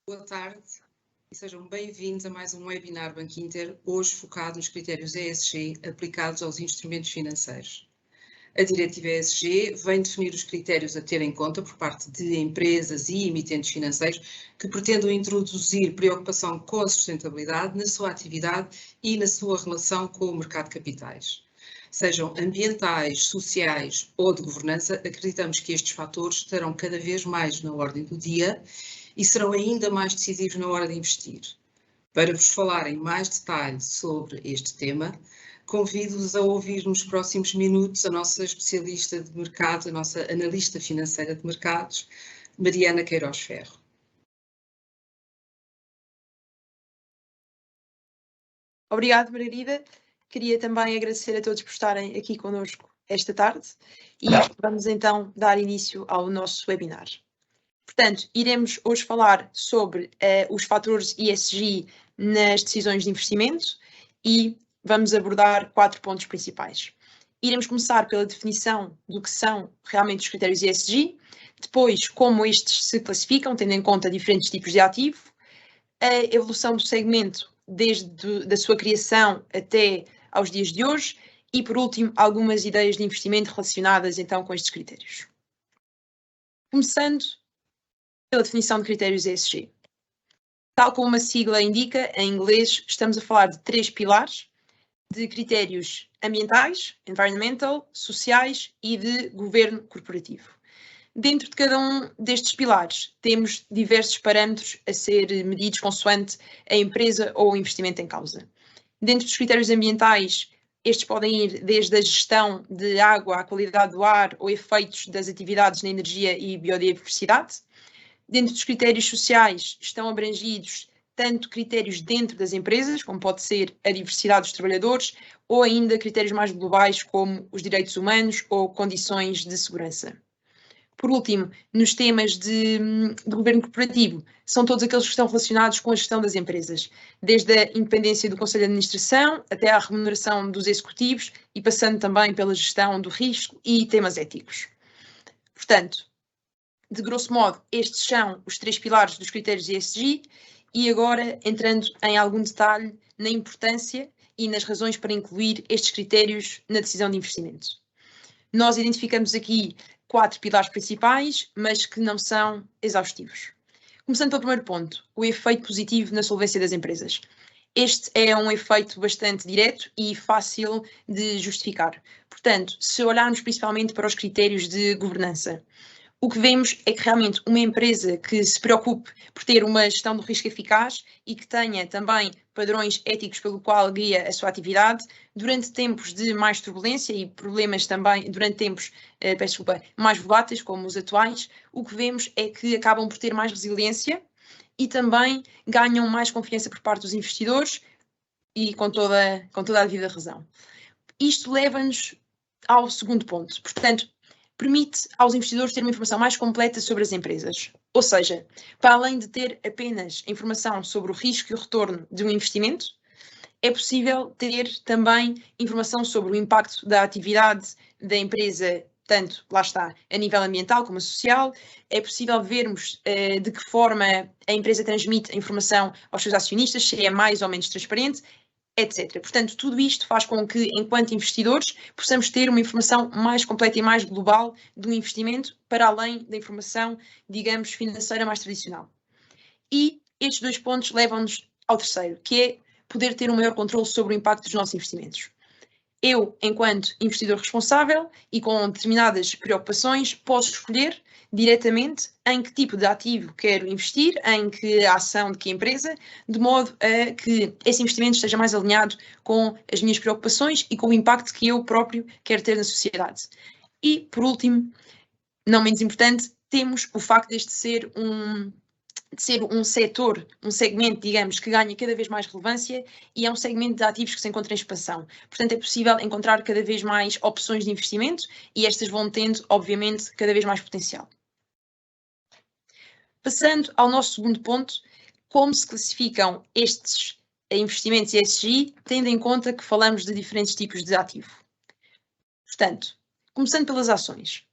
Boa tarde e sejam bem-vindos a mais um webinar Banco Inter, hoje focado nos critérios ESG aplicados aos instrumentos financeiros. A Diretiva ESG vem definir os critérios a ter em conta por parte de empresas e emitentes financeiros que pretendam introduzir preocupação com a sustentabilidade na sua atividade e na sua relação com o mercado de capitais. Sejam ambientais, sociais ou de governança, acreditamos que estes fatores estarão cada vez mais na ordem do dia e serão ainda mais decisivos na hora de investir. Para vos falar em mais detalhe sobre este tema, convido-vos a ouvir nos próximos minutos a nossa especialista de mercado, a nossa analista financeira de mercados, Mariana Queiroz Ferro. Obrigada, Margarida. Queria também agradecer a todos por estarem aqui connosco esta tarde e vamos então dar início ao nosso webinar. Portanto, iremos hoje falar sobre os fatores ESG nas decisões de investimento e vamos abordar 4 pontos principais. Iremos começar pela definição do que são realmente os critérios ESG, depois como estes se classificam, tendo em conta diferentes tipos de ativo, a evolução do segmento desde a sua criação até aos dias de hoje e, por último, algumas ideias de investimento relacionadas então com estes critérios. Começando pela definição de critérios ESG. Tal como a sigla indica, em inglês estamos a falar de 3 pilares de critérios ambientais, environmental, sociais e de governo corporativo. Dentro de cada um destes pilares temos diversos parâmetros a ser medidos consoante a empresa ou o investimento em causa. Dentro dos critérios ambientais, estes podem ir desde a gestão de água, à qualidade do ar ou efeitos das atividades na energia e biodiversidade. Dentro dos critérios sociais estão abrangidos tanto critérios dentro das empresas, como pode ser a diversidade dos trabalhadores, ou ainda critérios mais globais, como os direitos humanos ou condições de segurança. Por último, nos temas de governo corporativo, são todos aqueles que estão relacionados com a gestão das empresas, desde a independência do Conselho de Administração até à remuneração dos executivos e passando também pela gestão do risco e temas éticos. Portanto, de grosso modo, estes são os 3 pilares dos critérios ESG e agora entrando em algum detalhe na importância e nas razões para incluir estes critérios na decisão de investimento. Nós identificamos aqui 4 pilares principais, mas que não são exaustivos. Começando pelo primeiro ponto, o efeito positivo na solvência das empresas. Este é um efeito bastante direto e fácil de justificar. Portanto, se olharmos principalmente para os critérios de governança, o que vemos é que realmente uma empresa que se preocupe por ter uma gestão do risco eficaz e que tenha também padrões éticos pelo qual guia a sua atividade, durante tempos de mais turbulência e problemas também, durante tempos, mais voláteis, como os atuais, o que vemos é que acabam por ter mais resiliência e também ganham mais confiança por parte dos investidores e com toda a devida razão. Isto leva-nos ao segundo ponto. Portanto, permite aos investidores ter uma informação mais completa sobre as empresas. Ou seja, para além de ter apenas informação sobre o risco e o retorno de um investimento, é possível ter também informação sobre o impacto da atividade da empresa, tanto, lá está, a nível ambiental como social. É possível vermos de que forma a empresa transmite a informação aos seus acionistas, se é mais ou menos transparente, etc. Portanto, tudo isto faz com que, enquanto investidores, possamos ter uma informação mais completa e mais global do investimento, para além da informação, digamos, financeira mais tradicional. E estes 2 pontos levam-nos ao terceiro, que é poder ter um maior controle sobre o impacto dos nossos investimentos. Eu, enquanto investidor responsável e com determinadas preocupações, posso escolher diretamente em que tipo de ativo quero investir, em que ação de que empresa, de modo a que esse investimento esteja mais alinhado com as minhas preocupações e com o impacto que eu próprio quero ter na sociedade. E, por último, não menos importante, temos o facto deste ser um setor, um segmento, digamos, que ganha cada vez mais relevância e é um segmento de ativos que se encontra em expansão. Portanto, é possível encontrar cada vez mais opções de investimento e estas vão tendo, obviamente, cada vez mais potencial. Passando ao nosso segundo ponto, como se classificam estes investimentos ESG, tendo em conta que falamos de diferentes tipos de ativo. Portanto, começando pelas ações.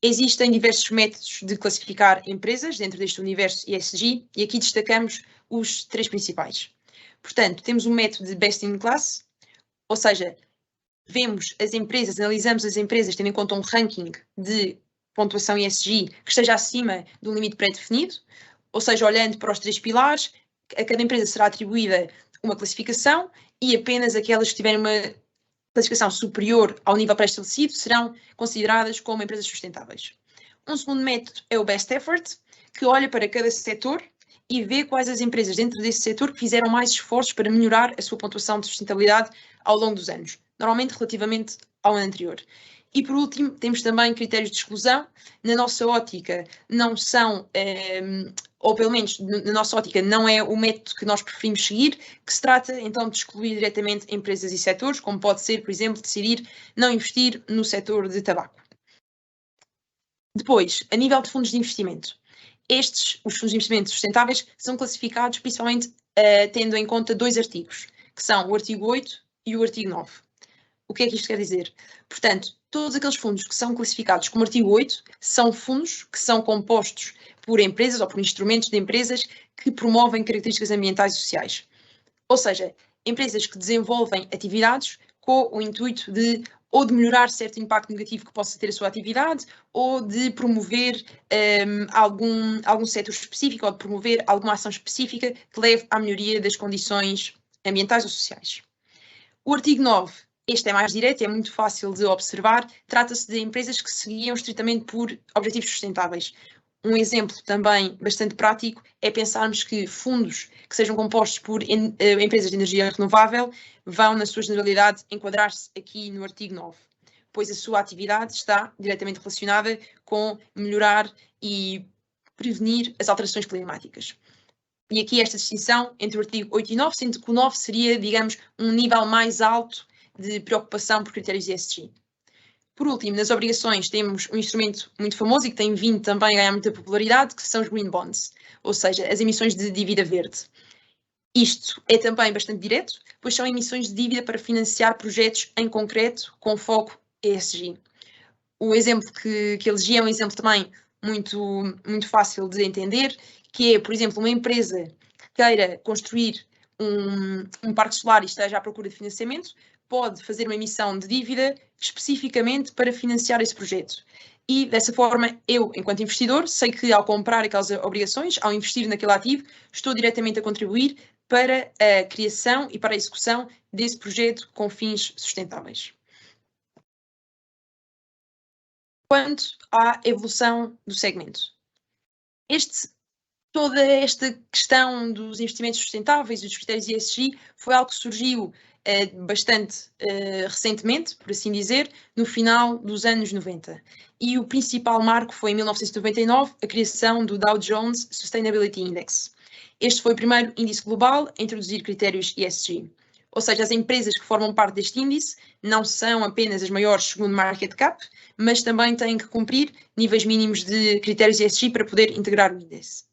Existem diversos métodos de classificar empresas dentro deste universo ESG e aqui destacamos os 3 principais. Portanto, temos o método de Best in Class, ou seja, vemos as empresas, analisamos as empresas tendo em conta um ranking de pontuação ESG que esteja acima do limite pré-definido, ou seja, olhando para os 3 pilares, a cada empresa será atribuída uma classificação e apenas aquelas que tiverem uma classificação superior ao nível pré-estabelecido serão consideradas como empresas sustentáveis. Um segundo método é o Best Effort, que olha para cada setor e vê quais as empresas dentro desse setor que fizeram mais esforços para melhorar a sua pontuação de sustentabilidade ao longo dos anos, normalmente relativamente ao ano anterior. E por último, temos também critérios de exclusão. Na nossa ótica, não são, ou pelo menos na nossa ótica, não é o método que nós preferimos seguir, que se trata então de excluir diretamente empresas e setores, como pode ser, por exemplo, decidir não investir no setor de tabaco. Depois, a nível de fundos de investimento. Os fundos de investimento sustentáveis, são classificados principalmente tendo em conta 2 artigos, que são o artigo 8 e o artigo 9. O que é que isto quer dizer? Portanto, todos aqueles fundos que são classificados como artigo 8 são fundos que são compostos por empresas ou por instrumentos de empresas que promovem características ambientais e sociais. Ou seja, empresas que desenvolvem atividades com o intuito de ou de melhorar certo impacto negativo que possa ter a sua atividade, ou de promover algum setor específico, ou de promover alguma ação específica que leve à melhoria das condições ambientais ou sociais. O artigo 9, este é mais direto e é muito fácil de observar, trata-se de empresas que se guiam estritamente por objetivos sustentáveis. Um exemplo também bastante prático é pensarmos que fundos que sejam compostos por empresas de energia renovável vão, na sua generalidade, enquadrar-se aqui no artigo 9, pois a sua atividade está diretamente relacionada com melhorar e prevenir as alterações climáticas. E aqui esta distinção entre o artigo 8 e 9, sendo que o 9 seria, digamos, um nível mais alto de preocupação por critérios ESG. Por último, nas obrigações temos um instrumento muito famoso e que tem vindo também a ganhar muita popularidade, que são os Green Bonds, ou seja, as emissões de dívida verde. Isto é também bastante direto, pois são emissões de dívida para financiar projetos em concreto com foco ESG. O exemplo que elegi é um exemplo também muito fácil de entender, que é, por exemplo, uma empresa que queira construir um parque solar e esteja à procura de financiamento, pode fazer uma emissão de dívida especificamente para financiar esse projeto. E, dessa forma, eu, enquanto investidor, sei que ao comprar aquelas obrigações, ao investir naquele ativo, estou diretamente a contribuir para a criação e para a execução desse projeto com fins sustentáveis. Quanto à evolução do segmento. Toda esta questão dos investimentos sustentáveis e dos critérios ESG foi algo que surgiu bastante recentemente, por assim dizer, no final dos anos 90. E o principal marco foi em 1999 a criação do Dow Jones Sustainability Index. Este foi o primeiro índice global a introduzir critérios ESG. Ou seja, as empresas que formam parte deste índice não são apenas as maiores segundo market cap, mas também têm que cumprir níveis mínimos de critérios ESG para poder integrar o índice.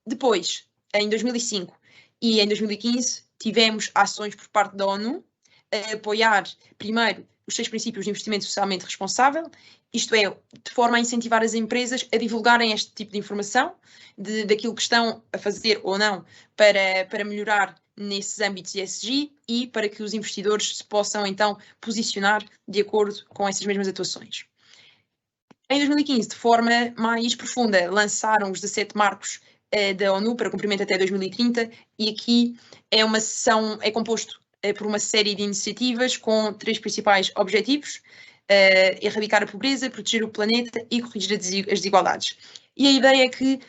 Depois, em 2005 e em 2015, tivemos ações por parte da ONU a apoiar, primeiro, os 6 princípios de investimento socialmente responsável, isto é, de forma a incentivar as empresas a divulgarem este tipo de informação, daquilo que estão a fazer ou não para melhorar nesses âmbitos ESG e para que os investidores se possam, então, posicionar de acordo com essas mesmas atuações. Em 2015, de forma mais profunda, lançaram os 17 marcos da ONU para cumprimento até 2030 e aqui é composto por uma série de iniciativas com 3 principais objetivos: erradicar a pobreza, proteger o planeta e corrigir as desigualdades. E a ideia é que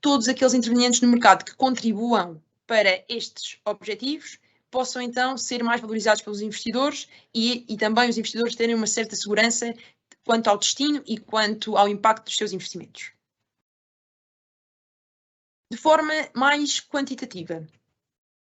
todos aqueles intervenientes no mercado que contribuam para estes objetivos possam então ser mais valorizados pelos investidores e também os investidores terem uma certa segurança quanto ao destino e quanto ao impacto dos seus investimentos. De forma mais quantitativa,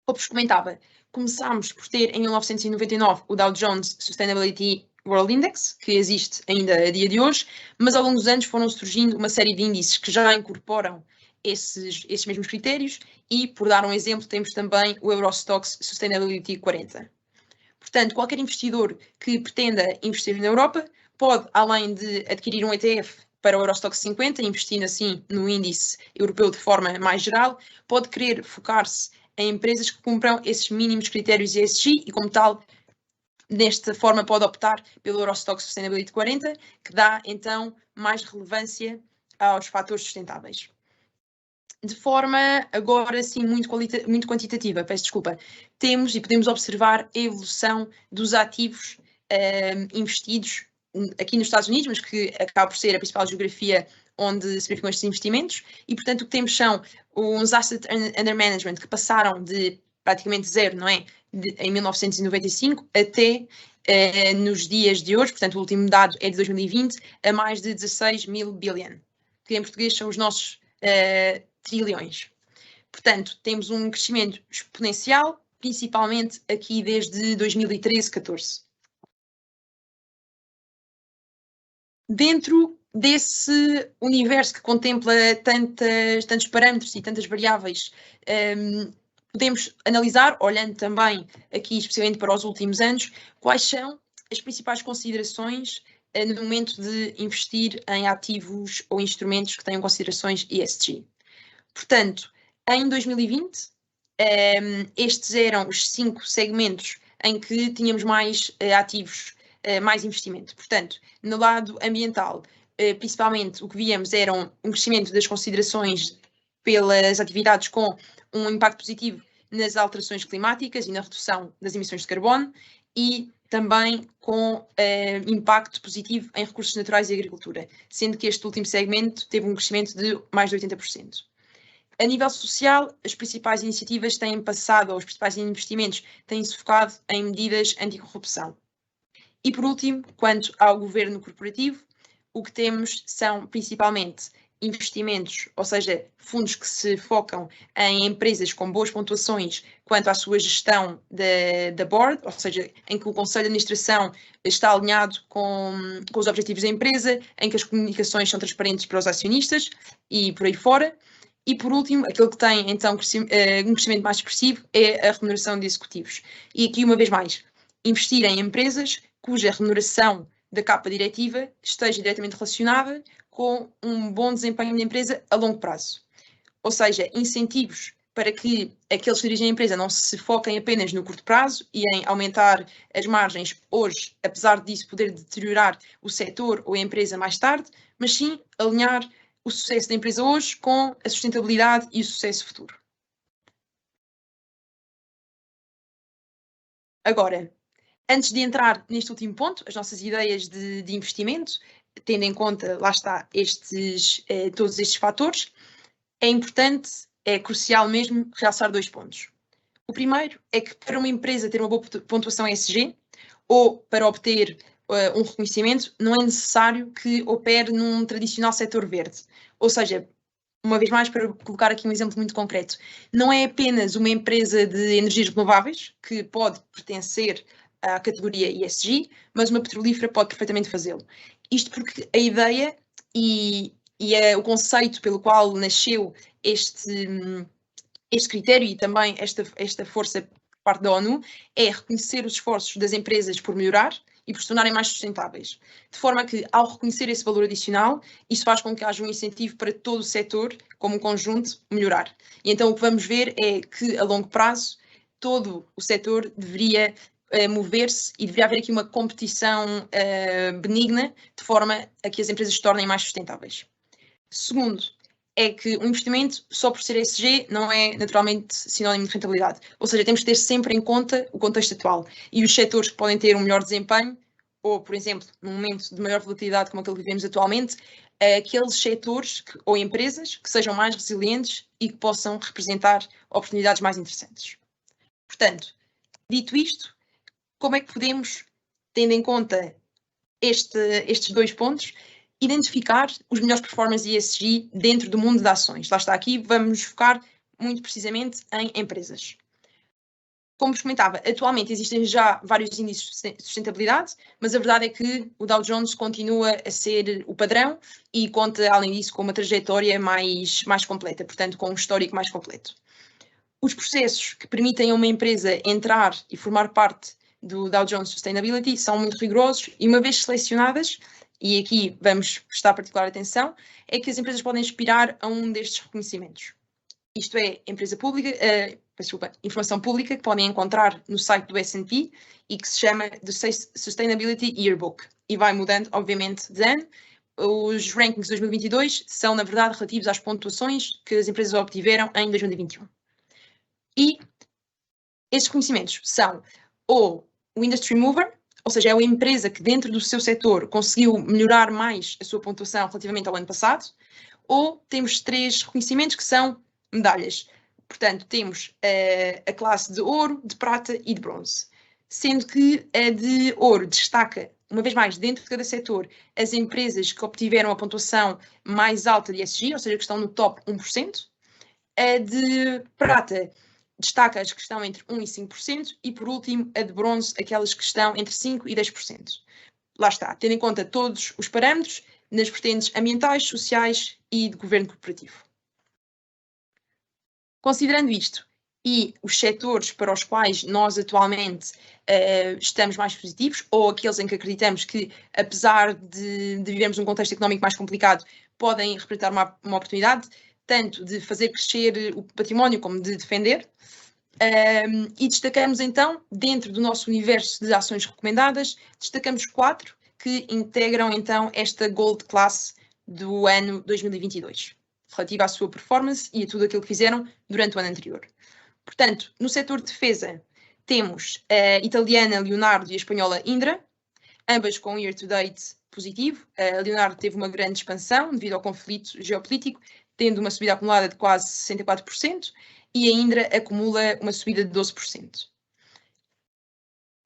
como vos comentava, começámos por ter em 1999 o Dow Jones Sustainability World Index, que existe ainda a dia de hoje, mas ao longo dos anos foram surgindo uma série de índices que já incorporam esses mesmos critérios e, por dar um exemplo, temos também o Eurostoxx Sustainability 40. Portanto, qualquer investidor que pretenda investir na Europa pode, além de adquirir um ETF para o Eurostoxx 50, investindo assim no índice europeu de forma mais geral, pode querer focar-se em empresas que cumpram esses mínimos critérios ESG e, como tal, desta forma pode optar pelo Eurostoxx Sustainability 40, que dá então mais relevância aos fatores sustentáveis. De forma agora sim muito quantitativa, peço desculpa, temos e podemos observar a evolução dos ativos investidos aqui nos Estados Unidos, mas que acaba por ser a principal geografia onde se verificam estes investimentos, e portanto o que temos são uns assets under management que passaram de praticamente zero, não é? Em 1995 até nos dias de hoje, portanto o último dado é de 2020, a mais de 16 mil billion, que em português são os nossos trilhões. Portanto, temos um crescimento exponencial, principalmente aqui desde 2013-14. Dentro desse universo que contempla tantos parâmetros e tantas variáveis, podemos analisar, olhando também aqui especialmente para os últimos anos, quais são as principais considerações no momento de investir em ativos ou instrumentos que tenham considerações ESG. Portanto, em 2020, estes eram os 5 segmentos em que tínhamos mais ativos, mais investimento. Portanto, no lado ambiental, principalmente o que víamos era um crescimento das considerações pelas atividades com um impacto positivo nas alterações climáticas e na redução das emissões de carbono e também com impacto positivo em recursos naturais e agricultura, sendo que este último segmento teve um crescimento de mais de 80%. A nível social, as principais iniciativas têm passado, ou os principais investimentos têm-se focado em medidas anticorrupção. E por último, quanto ao governo corporativo, o que temos são principalmente investimentos, ou seja, fundos que se focam em empresas com boas pontuações quanto à sua gestão da board, ou seja, em que o conselho de administração está alinhado com os objetivos da empresa, em que as comunicações são transparentes para os acionistas e por aí fora. E, por último, aquilo que tem, então, um crescimento mais expressivo é a remuneração de executivos. E aqui, uma vez mais, investir em empresas cuja remuneração da capa diretiva esteja diretamente relacionada com um bom desempenho da empresa a longo prazo. Ou seja, incentivos para que aqueles que dirigem a empresa não se foquem apenas no curto prazo e em aumentar as margens hoje, apesar disso poder deteriorar o setor ou a empresa mais tarde, mas sim alinhar o sucesso da empresa hoje com a sustentabilidade e o sucesso futuro. Agora, antes de entrar neste último ponto, as nossas ideias de investimento, tendo em conta, lá está, todos estes fatores, é importante, é crucial mesmo, realçar 2 pontos. O primeiro é que para uma empresa ter uma boa pontuação ESG, ou para obter um reconhecimento, não é necessário que opere num tradicional setor verde. Ou seja, uma vez mais, para colocar aqui um exemplo muito concreto, não é apenas uma empresa de energias renováveis que pode pertencer à categoria ESG, mas uma petrolífera pode perfeitamente fazê-lo. Isto porque a ideia e o conceito pelo qual nasceu este critério e também esta força por parte da ONU é reconhecer os esforços das empresas por melhorar e por se tornarem mais sustentáveis. De forma que, ao reconhecer esse valor adicional, isso faz com que haja um incentivo para todo o setor, como um conjunto, melhorar. E então o que vamos ver é que, a longo prazo, todo o setor deveria mover-se e deveria haver aqui uma competição benigna, de forma a que as empresas se tornem mais sustentáveis. Segundo, é que um investimento só por ser ESG não é naturalmente sinónimo de rentabilidade. Ou seja, temos que ter sempre em conta o contexto atual e os setores que podem ter um melhor desempenho, ou, por exemplo, num momento de maior volatilidade como aquele que vivemos atualmente, aqueles setores ou empresas que sejam mais resilientes e que possam representar oportunidades mais interessantes. Portanto, dito isto, como é que podemos, tendo em conta estes 2 pontos, identificar os melhores performances ESG dentro do mundo de ações? Lá está, aqui vamos focar muito precisamente em empresas. Como vos comentava, atualmente existem já vários índices de sustentabilidade, mas a verdade é que o Dow Jones continua a ser o padrão e conta, além disso, com uma trajetória mais completa, portanto, com um histórico mais completo. Os processos que permitem a uma empresa entrar e formar parte do Dow Jones Sustainability são muito rigorosos e, uma vez selecionadas e aqui vamos prestar particular atenção, é que as empresas podem aspirar a um destes reconhecimentos. Isto é, empresa pública, informação pública que podem encontrar no site do S&P e que se chama The Sustainability Yearbook. E vai mudando, obviamente, de ano. Os rankings de 2022 são, na verdade, relativos às pontuações que as empresas obtiveram em 2021. E estes reconhecimentos são ou o Industry Mover, ou seja, é a empresa que dentro do seu setor conseguiu melhorar mais a sua pontuação relativamente ao ano passado, ou temos 3 reconhecimentos que são medalhas. Portanto, temos a classe de ouro, de prata e de bronze. Sendo que a de ouro destaca, uma vez mais, dentro de cada setor, as empresas que obtiveram a pontuação mais alta de ESG, ou seja, que estão no top 1%. A de prata destaca as que estão entre 1% e 5%, e por último, a de bronze, aquelas que estão entre 5% e 10%. Lá está, tendo em conta todos os parâmetros nas vertentes ambientais, sociais e de governo corporativo. Considerando isto e os setores para os quais nós atualmente estamos mais positivos, ou aqueles em que acreditamos que, apesar de vivermos um contexto económico mais complicado, podem representar uma oportunidade, tanto de fazer crescer o património como de defender. E destacamos então, dentro do nosso universo de ações recomendadas, destacamos 4 que integram então esta Gold Class do ano 2022, relativa à sua performance e a tudo aquilo que fizeram durante o ano anterior. Portanto, no setor de defesa, temos a italiana Leonardo e a espanhola Indra, ambas com year-to-date positivo. A Leonardo teve uma grande expansão devido ao conflito geopolítico, tendo uma subida acumulada de quase 64%, e a Indra acumula uma subida de 12%.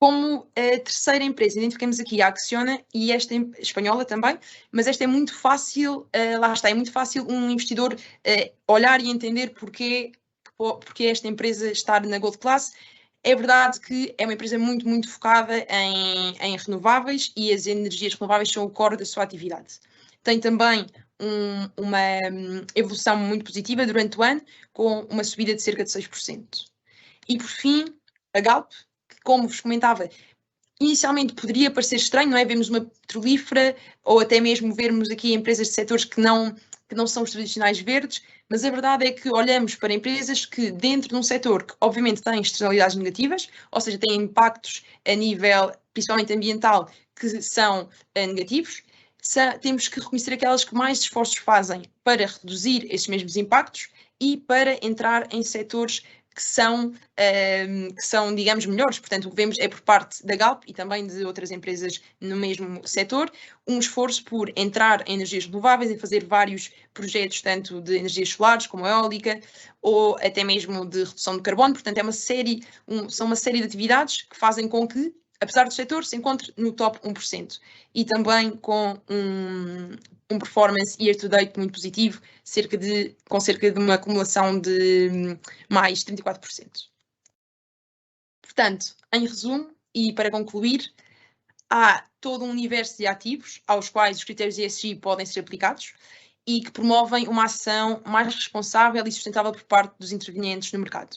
Como a terceira empresa, identificamos aqui a Acciona e esta espanhola também, mas esta é muito fácil, lá está, é muito fácil um investidor olhar e entender porque esta empresa está na Gold Class. É verdade que é uma empresa muito, muito focada em renováveis e as energias renováveis são o core da sua atividade. Tem também uma evolução muito positiva durante o ano, com uma subida de cerca de 6%. E por fim, a Galp, que, como vos comentava, inicialmente poderia parecer estranho, não é? Vemos uma petrolífera ou até mesmo vermos aqui empresas de setores que não são os tradicionais verdes, mas a verdade é que olhamos para empresas que, dentro de um setor que obviamente tem externalidades negativas, ou seja, têm impactos a nível, principalmente ambiental, que são negativos, temos que reconhecer aquelas que mais esforços fazem para reduzir esses mesmos impactos e para entrar em setores que são, digamos, melhores. Portanto, o que vemos é por parte da Galp e também de outras empresas no mesmo setor, um esforço por entrar em energias renováveis e fazer vários projetos, tanto de energias solares como eólica, ou até mesmo de redução de carbono. Portanto, são uma série de atividades que fazem com que, apesar do setor, se encontre no top 1%. E também com um performance year-to-date muito positivo, com cerca de uma acumulação de mais 34%. Portanto, em resumo, e para concluir, há todo um universo de ativos aos quais os critérios ESG podem ser aplicados e que promovem uma ação mais responsável e sustentável por parte dos intervenientes no mercado.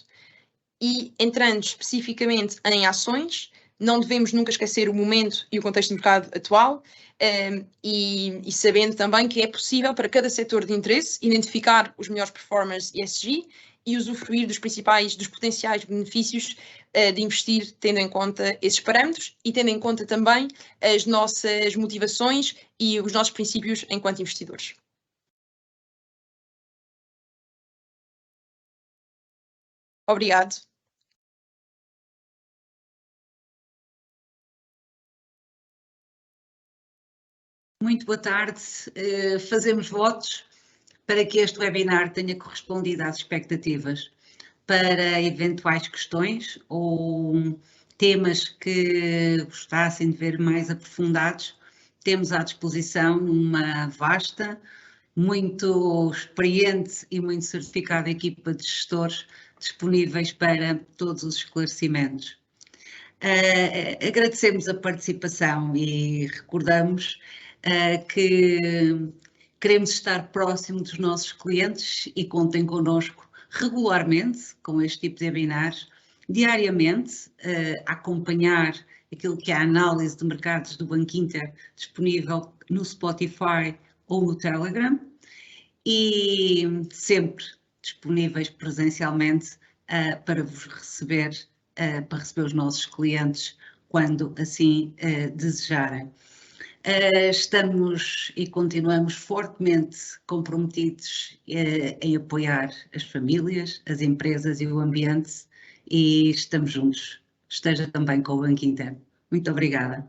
E entrando especificamente em ações, não devemos nunca esquecer o momento e o contexto de mercado atual, e sabendo também que é possível para cada setor de interesse identificar os melhores performers ESG e usufruir dos potenciais benefícios de investir tendo em conta esses parâmetros e tendo em conta também as nossas motivações e os nossos princípios enquanto investidores. Obrigado. Muito boa tarde. Fazemos votos para que este webinar tenha correspondido às expectativas. Para eventuais questões ou temas que gostassem de ver mais aprofundados, temos à disposição uma vasta, muito experiente e muito certificada equipa de gestores disponíveis para todos os esclarecimentos. Agradecemos a participação e recordamos que queremos estar próximo dos nossos clientes e contem connosco regularmente com este tipo de webinars, diariamente, a acompanhar aquilo que é a análise de mercados do Banco Inter disponível no Spotify ou no Telegram e sempre disponíveis presencialmente para vos receber, para receber os nossos clientes quando assim desejarem. Estamos e continuamos fortemente comprometidos em apoiar as famílias, as empresas e o ambiente e estamos juntos. Esteja também com o Banco Inter. Muito obrigada.